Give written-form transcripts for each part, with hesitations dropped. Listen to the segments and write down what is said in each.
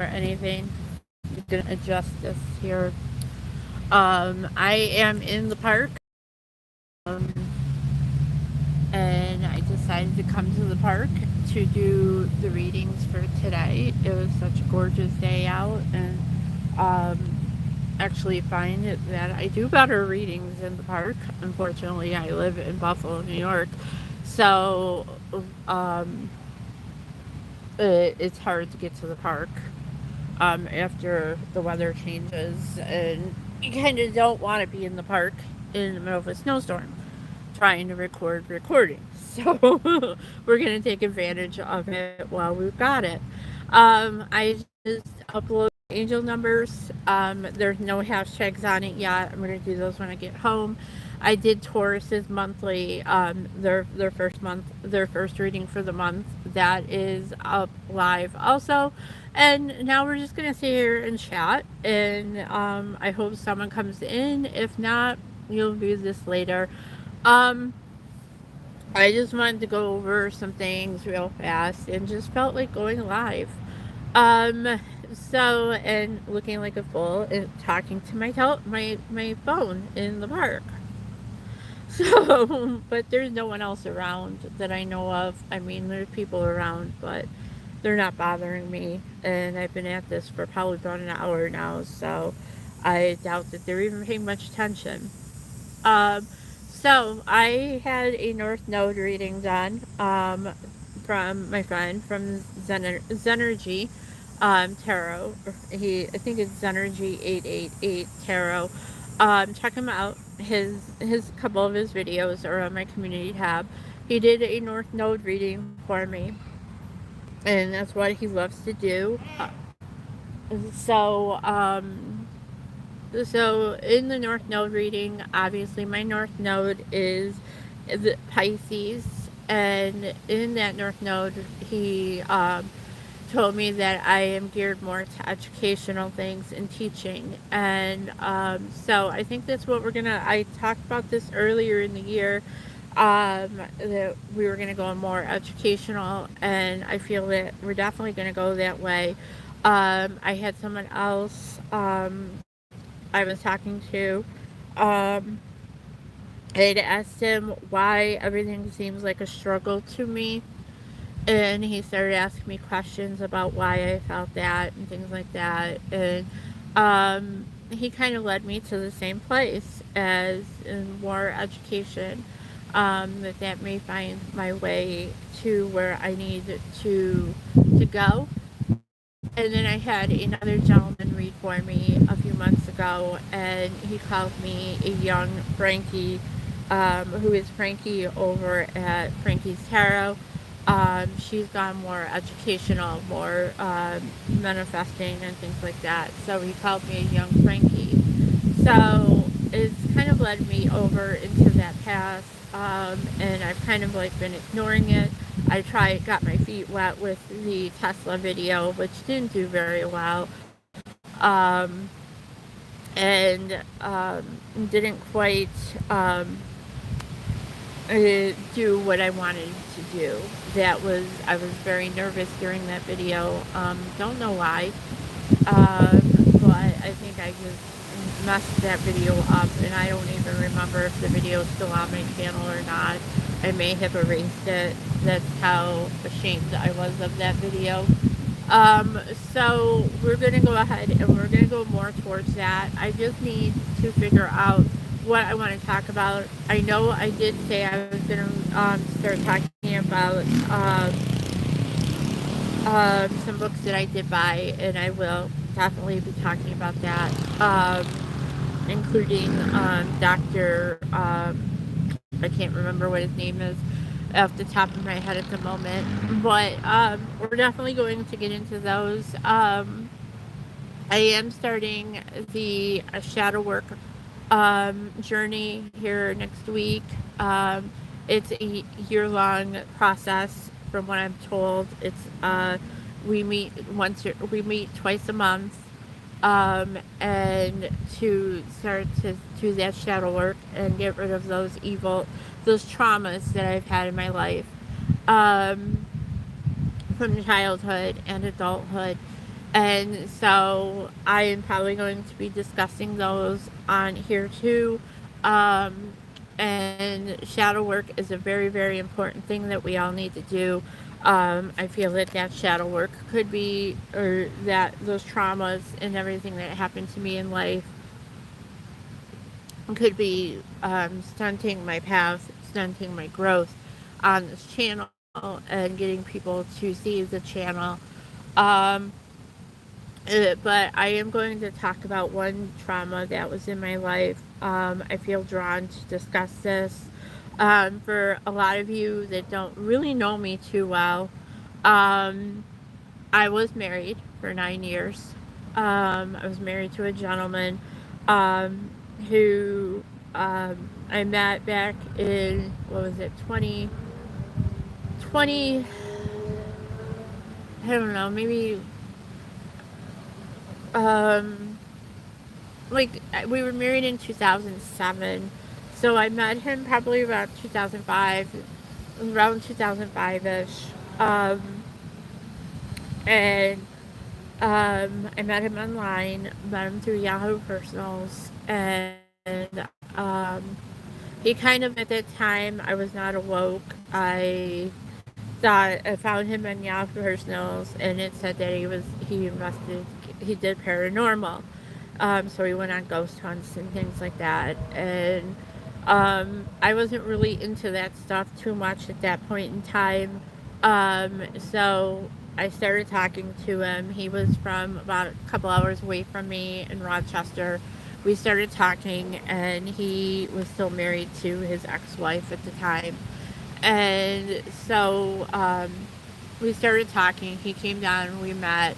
or anything. I'm gonna adjust this here. I am in the park, um, and I decided to come to the park to do the readings for today. It was such a gorgeous day out, and um, actually find that I do better readings in the park. Unfortunately, I live in Buffalo, New York, so um, it's hard to get to the park after the weather changes, and you kind of don't want to be in the park in the middle of a snowstorm trying to record recordings. So we're going to take advantage of it while we've got it. I just upload angel numbers. There's no hashtags on it yet. I'm going to do those when I get home. I did Taurus's monthly, their first reading for the month. That is up live also. And now we're just gonna sit here and chat. And I hope someone comes in. If not, you'll view this later. Um, I just wanted to go over some things real fast and just felt like going live. And looking like a fool and talking to my phone in the park. So, but there's no one else around that I know of. I mean, there's people around, but they're not bothering me. And I've been at this for probably about an hour now, so I doubt that they're even paying much attention. Um, so I had a North Node reading done from my friend from Zenergy Tarot. I think it's Zenergy 888 Tarot. Check him out. His couple of his videos are on my community tab. He did a North Node reading for me, and that's what he loves to do. So so in the North Node reading, obviously my North Node is the Pisces, and in that North Node, he told me that I am geared more to educational things and teaching, and so I think that's what we're gonna. I talked about this earlier in the year. That we were going to go more educational, and I feel that we're definitely going to go that way. I had someone else I was talking to. Um, I had asked him why everything seems like a struggle to me, and he started asking me questions about why I felt that and things like that. And he kind of led me to the same place as in more education. That may find my way to where I need to go. And then I had another gentleman read for me a few months ago, and he called me a young Frankie, who is Frankie over at Frankie's Tarot. She's gone more educational, more manifesting, and things like that. So he called me a young Frankie. So it's kind of led me over into that path, and I've kind of like been ignoring it. Got my feet wet with the Tesla video, which didn't do very well, and didn't quite do what I wanted to do. I was very nervous during that video. Don't know why, but I think I just messed that video up, and I don't even remember if the video is still on my channel or not. I may have erased it. That's how ashamed I was of that video. So we're going to go ahead and we're going to go more towards that. I just need to figure out what I want to talk about. I know I did say I was going to start talking about some books that I did buy, and I will definitely be talking about that, including Dr. I can't remember what his name is off the top of my head at the moment, but we're definitely going to get into those. I am starting the shadow work journey here next week. It's a year-long process, from what I'm told. It's we meet twice a month, and to start to do that shadow work and get rid of those traumas that I've had in my life, um, from childhood and adulthood. And so I am probably going to be discussing those on here too. Um, and shadow work is a very, very important thing that we all need to do. I feel that shadow work could be, or that those traumas and everything that happened to me in life could be stunting my path, stunting my growth on this channel, and getting people to see the channel. Um, but I am going to talk about one trauma that was in my life. I feel drawn to discuss this. For a lot of you that don't really know me too well, um, I was married for 9 years. I was married to a gentleman um, who I met back in, what was it, 2020, I don't know, maybe um, like we were married in 2007, so I met him probably about 2005, around 2005ish. And I met him online, met him through Yahoo Personals, and he kind of, at that time, I was not awoke. I found him on Yahoo Personals, and it said that he did paranormal. So he went on ghost hunts and things like that. And I wasn't really into that stuff too much at that point in time. So I started talking to him. He was from about a couple hours away from me in Rochester. We started talking, and he was still married to his ex wife at the time. And so we started talking. He came down, we met,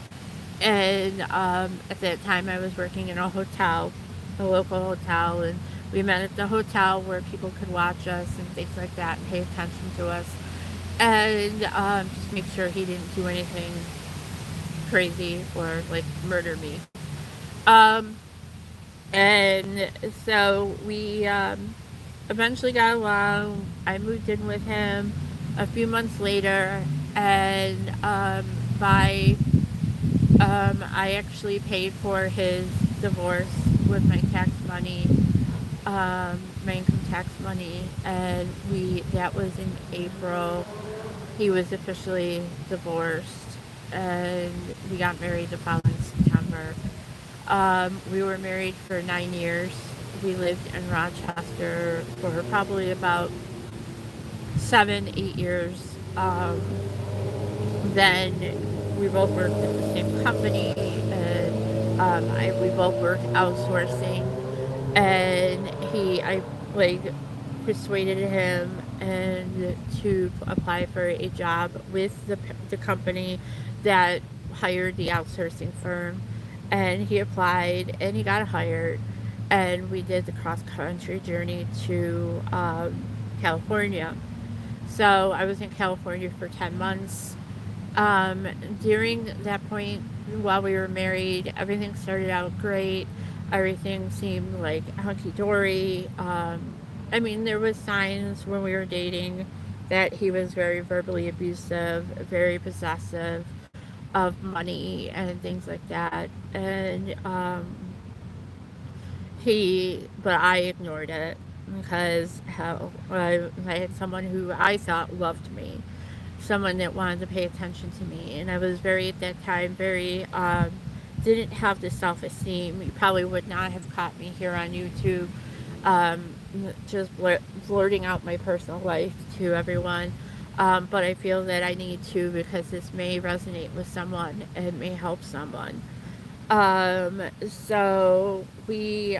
and at that time I was working in a hotel, a local hotel, and we met at the hotel where people could watch us and things like that and pay attention to us, and just make sure he didn't do anything crazy or like murder me. Um, and so we eventually got along. I moved in with him a few months later, and by I actually paid for his divorce with my tax money, my income tax money, and we that was in April. He was officially divorced, and we got married the following September. We were married for 9 years. We lived in Rochester for probably about 7, 8 years. Then we both worked at the same company, and we both worked outsourcing. And I like persuaded him and to apply for a job with the company that hired the outsourcing firm. And he applied, and he got hired, and we did the cross country journey to California. So I was in California for 10 months. Um, During that point, while we were married, everything started out great. Everything seemed like hunky dory. I mean, there was signs when we were dating that he was very verbally abusive, very possessive of money and things like that. And but I ignored it because hell, I had someone who I thought loved me, someone that wanted to pay attention to me, and I was very, at that time, very didn't have the self-esteem. You probably would not have caught me here on YouTube, um, just blurting out my personal life to everyone. But I feel that I need to, because this may resonate with someone and may help someone. So we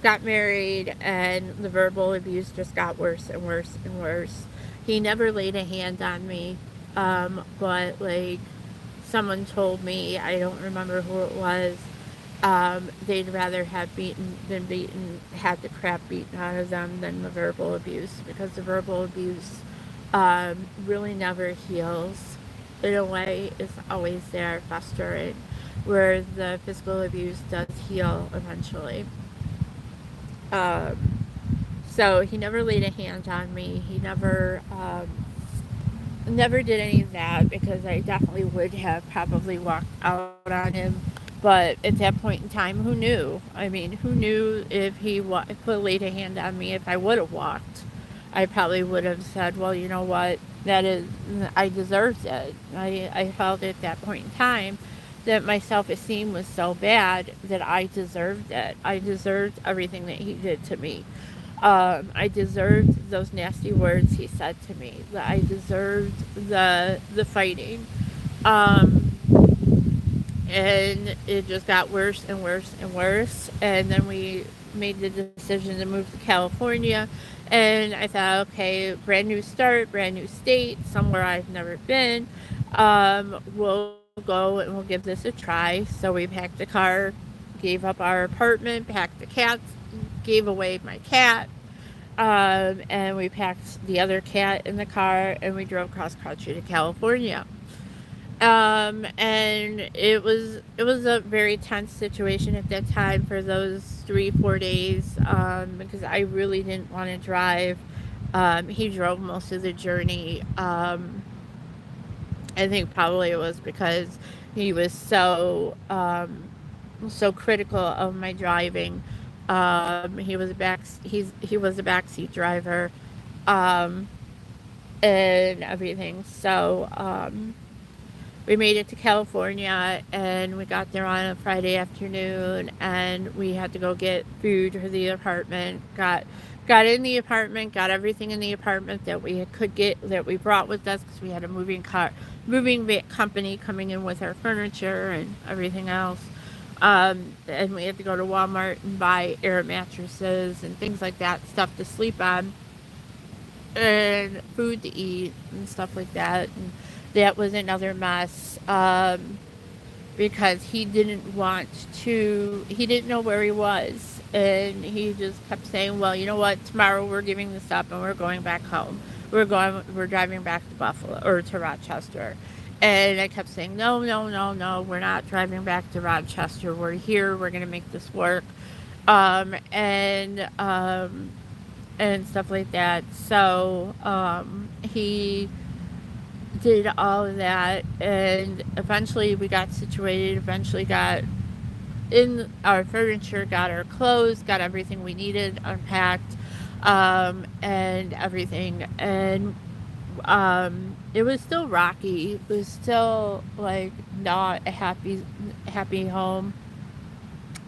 got married, and the verbal abuse just got worse and worse and worse. He never laid a hand on me, but like someone told me, I don't remember who it was, they'd rather have been beaten, had the crap beaten out of them than the verbal abuse, because the verbal abuse really never heals. In a way, it's always there festering, where the physical abuse does heal eventually. Um, so he never laid a hand on me. He never never did any of that because I definitely would have probably walked out on him. But at that point in time, who knew? I mean, who knew if if he laid a hand on me if I would have walked? I probably would have said, well, you know what? That is, I deserved it. I felt at that point in time that my self esteem was so bad that I deserved it. I deserved everything that he did to me. I deserved those nasty words he said to me. I deserved the fighting. Um, and it just got worse and worse and worse. And then we made the decision to move to California. And I thought, okay, brand new start, brand new state, somewhere I've never been. We'll go and we'll give this a try. So we packed the car, gave up our apartment, packed the cats, gave away my cat, and we packed the other cat in the car, and we drove cross country to California. And it was a very tense situation at that time for those 3 4 days, because I really didn't want to drive. He drove most of the journey. I think probably it was because he was so critical of my driving. He was a backseat driver, um, and everything. So we made it to California, and we got there on a Friday afternoon, and we had to go get food for the apartment. Got in the apartment, got everything in the apartment that we could get, that we brought with us, because we had a moving company coming in with our furniture and everything else. And we had to go to Walmart and buy air mattresses and things like that, stuff to sleep on, and food to eat and stuff like that. And that was another mess, because he didn't know where he was. And he just kept saying, well, you know what, tomorrow we're giving this up and we're going back home. We're driving back to Buffalo or to Rochester. And I kept saying, no, no, no, no, we're not driving back to Rochester. We're here. We're going to make this work. Um, and, um, and stuff like that. So he did all of that, and eventually we got situated. Eventually, got in our furniture, got our clothes, got everything we needed unpacked, and everything. And it was still rocky. It was still like not a happy home.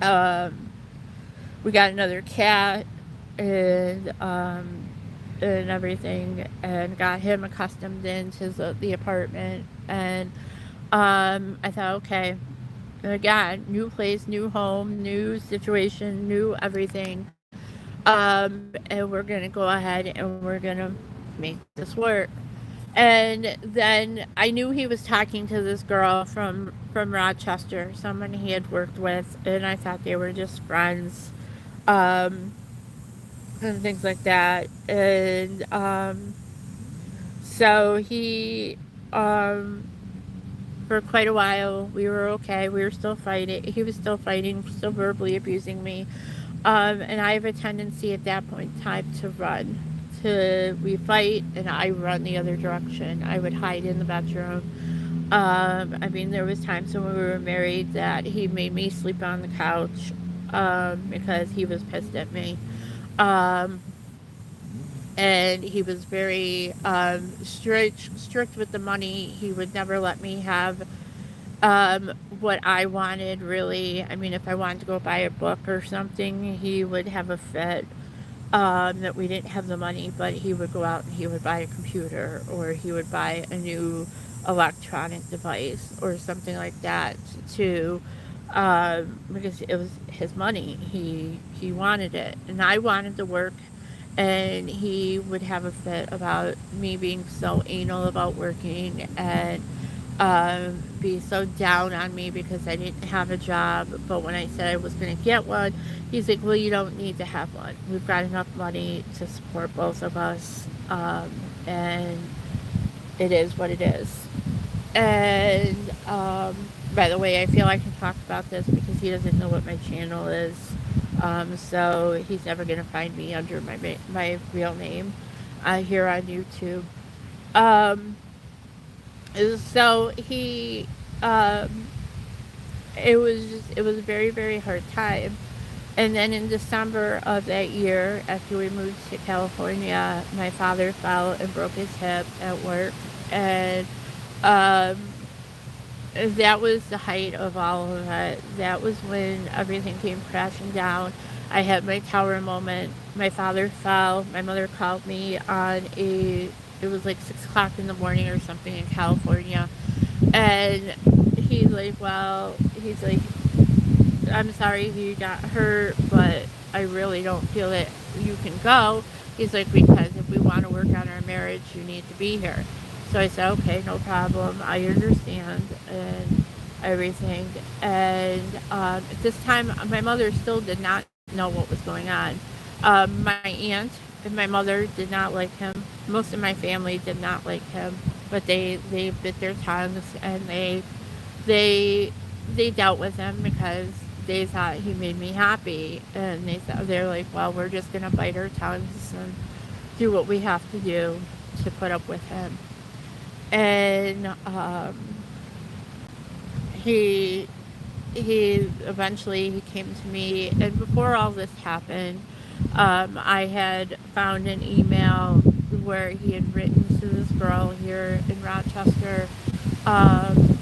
Um, we got another cat, and and everything, and got him accustomed into the apartment. And I thought, okay, again, new place, new home, new situation, new everything. And we're gonna go ahead and we're gonna make this work. And then I knew he was talking to this girl from Rochester, someone he had worked with, and I thought they were just friends. Um, and things like that. And so um, for quite a while, we were okay. We were still fighting. He was still fighting, still verbally abusing me. And I have a tendency at that point in time to run. We fight, and I run the other direction. I would hide in the bedroom. I mean, there was times when we were married that he made me sleep on the couch, because he was pissed at me. Um, and he was very strict with the money. He would never let me have what I wanted, really. I mean, if I wanted to go buy a book or something, he would have a fit, that we didn't have the money, but he would go out and he would buy a computer, or he would buy a new electronic device or something like that, to because it was his money. He wanted it, and I wanted to work. And he would have a fit about me being so anal about working, and be so down on me because I didn't have a job. But when I said I was going to get one, he's like, well, you don't need to have one. We've got enough money to support both of us. And it is what it is. And by the way, I feel I can talk about this because he doesn't know what my channel is. So he's never going to find me under my real name here on YouTube. Um, So he, um, it was a very, very hard time. And then in December of that year, after we moved to California, my father fell and broke his hip at work. And um, that was the height of all of it. That was when everything came crashing down. I had my tower moment. My father fell. My mother called me on it was like 6 o'clock in the morning or something in California. And he's like, I'm sorry you got hurt, but I really don't feel that you can go. He's like, because if we want to work on our marriage, you need to be here. So I said, okay, no problem. I understand and everything. And at this time, my mother still did not know what was going on. My aunt and my mother did not like him. Most of my family did not like him, but they bit their tongues and they they dealt with him because they thought he made me happy, and they're like, well, we're just gonna bite our tongues and do what we have to do to put up with him. And he he came to me, and before all this happened, I had found an email where he had written to this girl here in Rochester, um,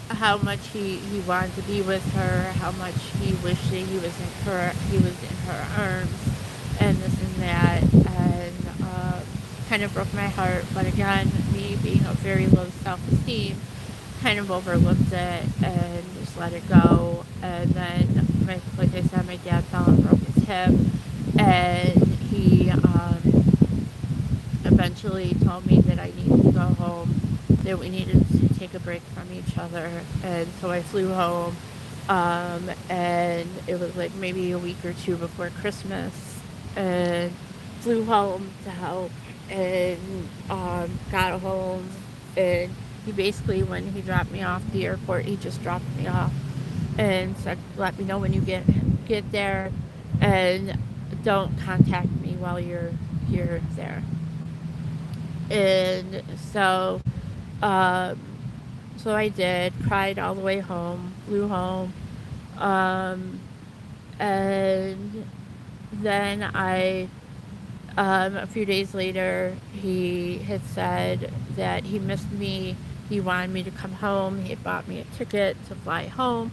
how much he wanted to be with her, how much he wished that he was in her arms, and this and that, and kind of broke my heart. But again, me being a very low self-esteem, kind of overlooked it and just let it go. And then, like I said, my dad fell and broke his hip, and he eventually told me that I needed to go home, that we needed to take a break from each other. And so I flew home. And it was like maybe a week or two before Christmas. And flew home to help and got home. And he basically, when he dropped me off at the airport, he just dropped me off and said, let me know when you get there and don't contact me while you're there. And um, so I did. Cried all the way home. Flew home. Um, and then a few days later, he had said that he missed me. He wanted me to come home. He had bought me a ticket to fly home.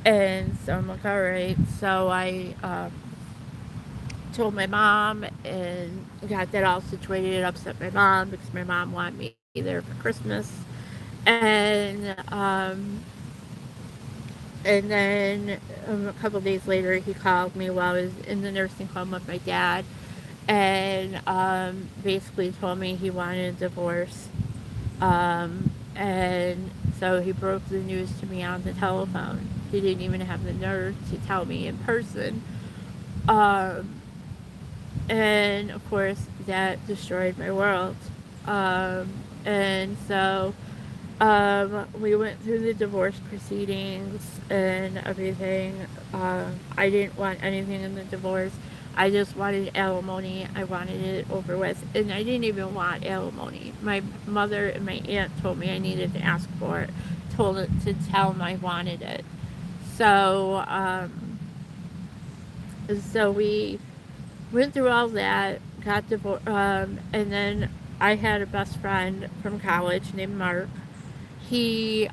And so I'm like, all right. So I told my mom and got that all situated. It upset my mom because my mom wanted me there for Christmas. And um, and then a couple days later, he called me while I was in the nursing home with my dad, and basically told me he wanted a divorce. And so he broke the news to me on the telephone. He didn't even have the nerve to tell me in person. Um, and of course, that destroyed my world. And so we went through the divorce proceedings and everything. I didn't want anything in the divorce. I just wanted alimony. I wanted it over with. And I didn't even want alimony. My mother and my aunt told me I needed to ask for it, told it to tell them I wanted it. So, so we went through all that, got divorced, and then I had a best friend from college named Mark. He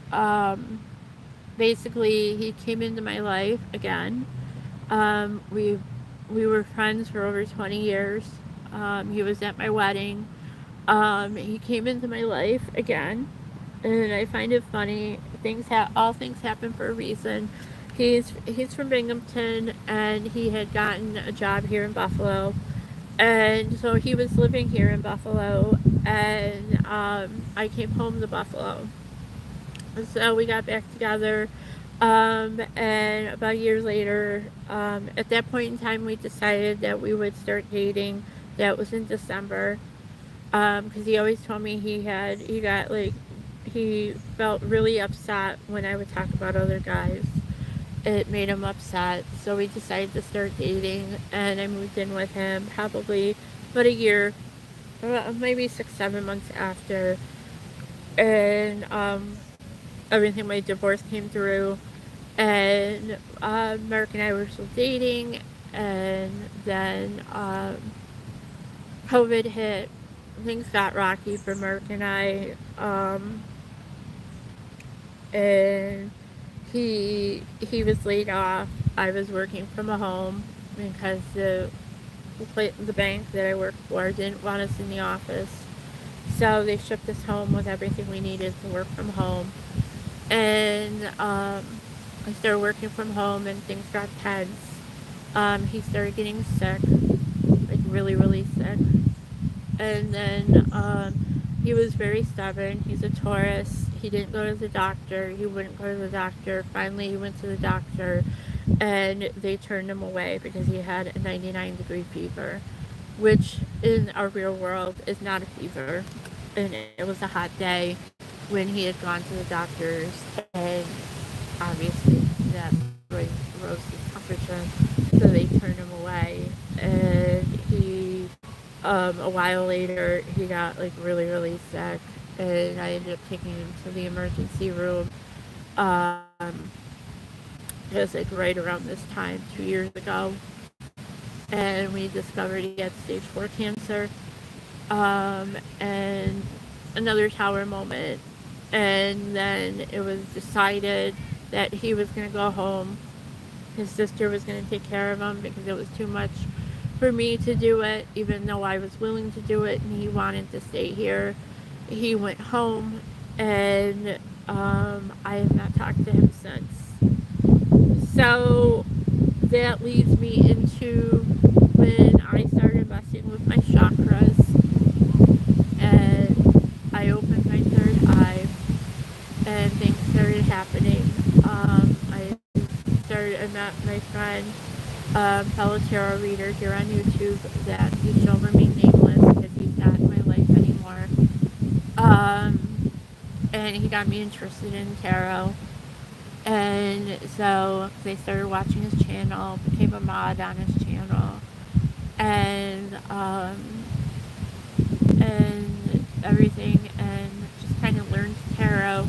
basically he came into my life again. We were friends for over 20 years. He was at my wedding. He came into my life again, and I find it funny. All things happen for a reason. He's from Binghamton, and he had gotten a job here in Buffalo, and so he was living here in Buffalo, and I came home to Buffalo. So we got back together, and about a year later, at that point in time, we decided that we would start dating. That was in December, because he always told me he felt really upset when I would talk about other guys. It made him upset, so we decided to start dating, and I moved in with him probably about a year, maybe 6, 7 months after. and everything, my divorce came through, and Mark and I were still dating, and then COVID hit. Things got rocky for Mark and I, and he was laid off. I was working from home because the bank that I worked for didn't want us in the office. So they shipped us home with everything we needed to work from home. And I started working from home and things got tense. He started getting sick, like really, really sick. And then he was very stubborn. He's a Taurus. He didn't go to the doctor. He wouldn't go to the doctor. Finally, he went to the doctor and they turned him away because he had a 99-degree fever, which in our real world is not a fever. And it was a hot day when he had gone to the doctors, and obviously that rose his temperature, so they turned him away. And a while later, he got like really, really sick, and I ended up taking him to the emergency room. Um, it was like right around this time, 2 years ago, and we discovered he had stage 4 cancer. And another tower moment. And then it was decided that he was going to go home. His sister was going to take care of him because it was too much for me to do it, even though I was willing to do it and he wanted to stay here. He went home, and I have not talked to him since. So that leads me into when I started messing with my chakras, and I opened my third eye, and things started happening. I met my friend, fellow tarot reader here on YouTube, that he shall remain nameless because he's not in my life anymore. And he got me interested in tarot. And so they started watching his channel, became a mod on his channel, and everything, and just kind of learned tarot,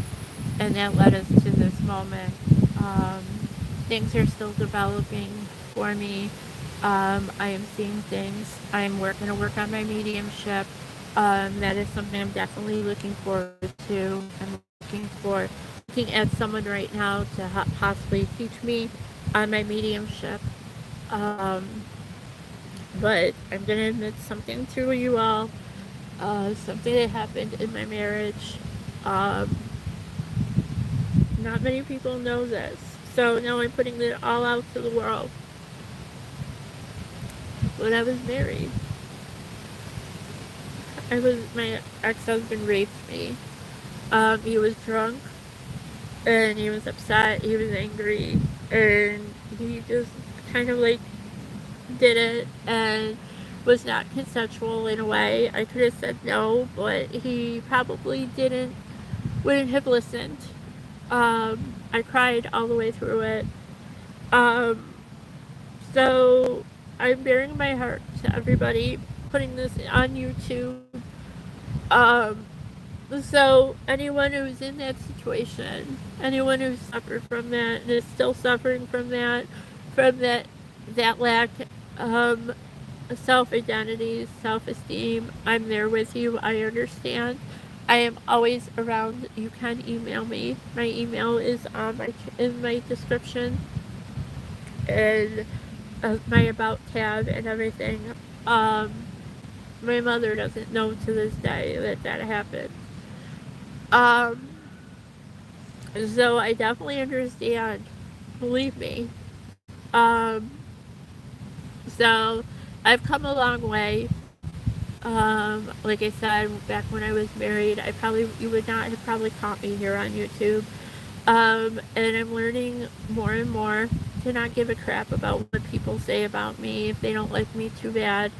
and that led us to this moment. Um, Things are still developing for me. I am seeing things. I'm working to work on my mediumship. That is something I'm definitely looking forward to. I'm looking at someone right now to possibly teach me on my mediumship. Um, but I'm gonna admit something to you all. Something that happened in my marriage. Um, Not many people know this, so now I'm putting it all out to the world. When I was married, my ex-husband raped me. He was drunk, and he was upset. He was angry, and he just kind of like did it, and was not consensual in a way. I could have said no, but he probably wouldn't have listened. I cried all the way through it. Um, so I'm bearing my heart to everybody, putting this on YouTube. Um, so anyone who's in that situation, anyone who's suffered from that and is still suffering from that lack of self identity, self esteem, I'm there with you. I understand. I am always around. You can email me. My email is in my description, and my about tab and everything. Um, my mother doesn't know to this day that happened. Um, so I definitely understand. Believe me. Um, so I've come a long way. Like I said, back when I was married, you would not have probably caught me here on YouTube. And I'm learning more and more to not give a crap about what people say about me. If they don't like me, too bad.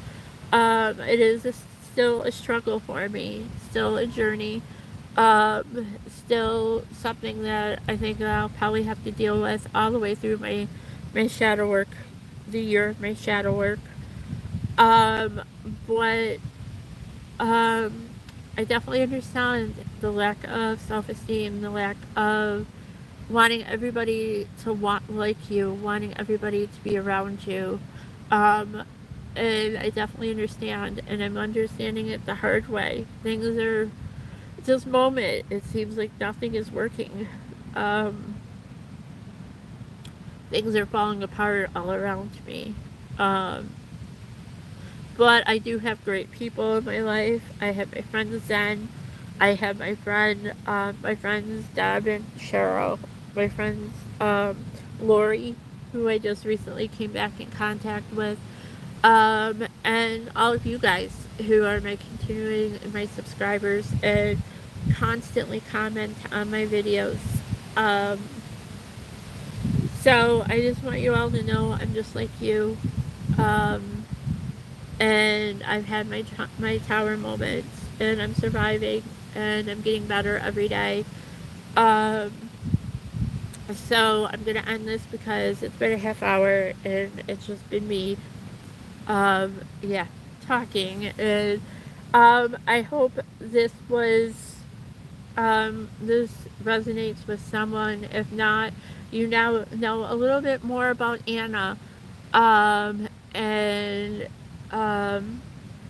It is still a struggle for me, still a journey, still something that I think that I'll probably have to deal with all the way through my shadow work, the year of my shadow work. Um, but um, I definitely understand the lack of self-esteem, the lack of wanting everybody to want like you, wanting everybody to be around you. Um, and I definitely understand, and I'm understanding it the hard way. Things are, at this moment, it seems like nothing is working. Um, Things are falling apart all around me. Um, but I do have great people in my life. I have my friend Zen. I have my friends Deb and Cheryl. My friends Lori, who I just recently came back in contact with. And all of you guys who are my continuing my subscribers and constantly comment on my videos. Um, so I just want you all to know I'm just like you. Um, and I've had my tower moments, and I'm surviving, and I'm getting better every day. Um, so I'm gonna end this because it's been a half hour, and it's just been me, yeah, talking, and I hope this resonates with someone. If not, you now know a little bit more about Anna, and um,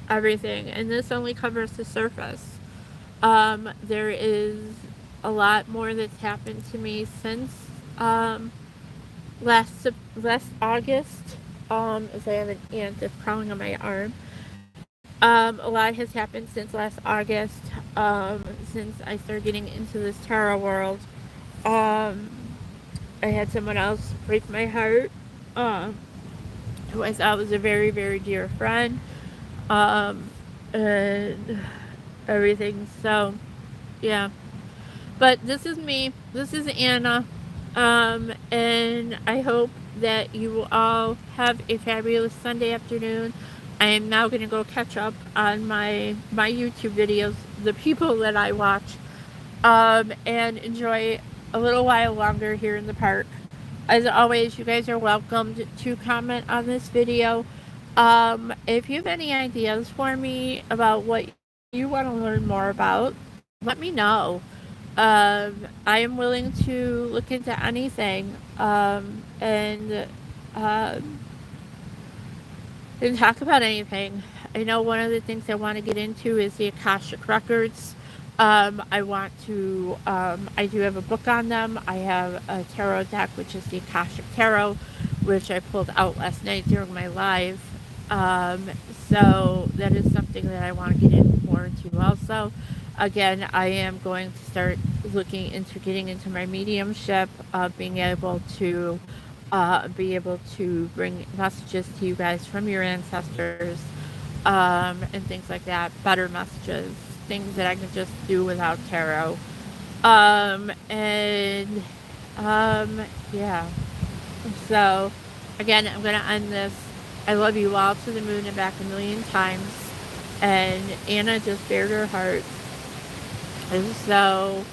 everything. And this only covers the surface. There is a lot more that's happened to me since um, last August. As I have an ant that's crawling on my arm. A lot has happened since last August. Since I started getting into this tarot world. Um, I had someone else break my heart. Um, who I thought was a very, very dear friend. Um, and everything. So, yeah. But this is me. This is Anna. And I hope that you will all have a fabulous Sunday afternoon. I am now going to go catch up on my YouTube videos, the people that I watch, and enjoy a little while longer here in the park. As always, you guys are welcome to comment on this video. If you have any ideas for me about what you want to learn more about, let me know. I am willing to look into anything, um, and talk about anything. I know one of the things I want to get into is the Akashic Records. I do have a book on them. I have a tarot deck, which is the Akashic Tarot, which I pulled out last night during my live. Um, so that is something that I want to get in more into also. Again, I am going to start looking into getting into my mediumship, be able to bring messages to you guys from your ancestors, and things like that. Better messages, things that I can just do without tarot. And yeah. So again, I'm gonna end this. I love you all to the moon and back a million times. And Anna just bared her heart. And so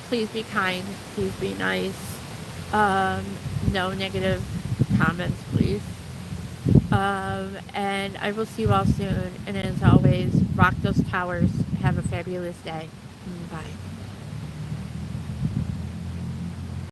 please be kind. Please be nice. Um, no negative comments, please. And I will see you all soon. And as always, rock those towers. Have a fabulous day. Bye.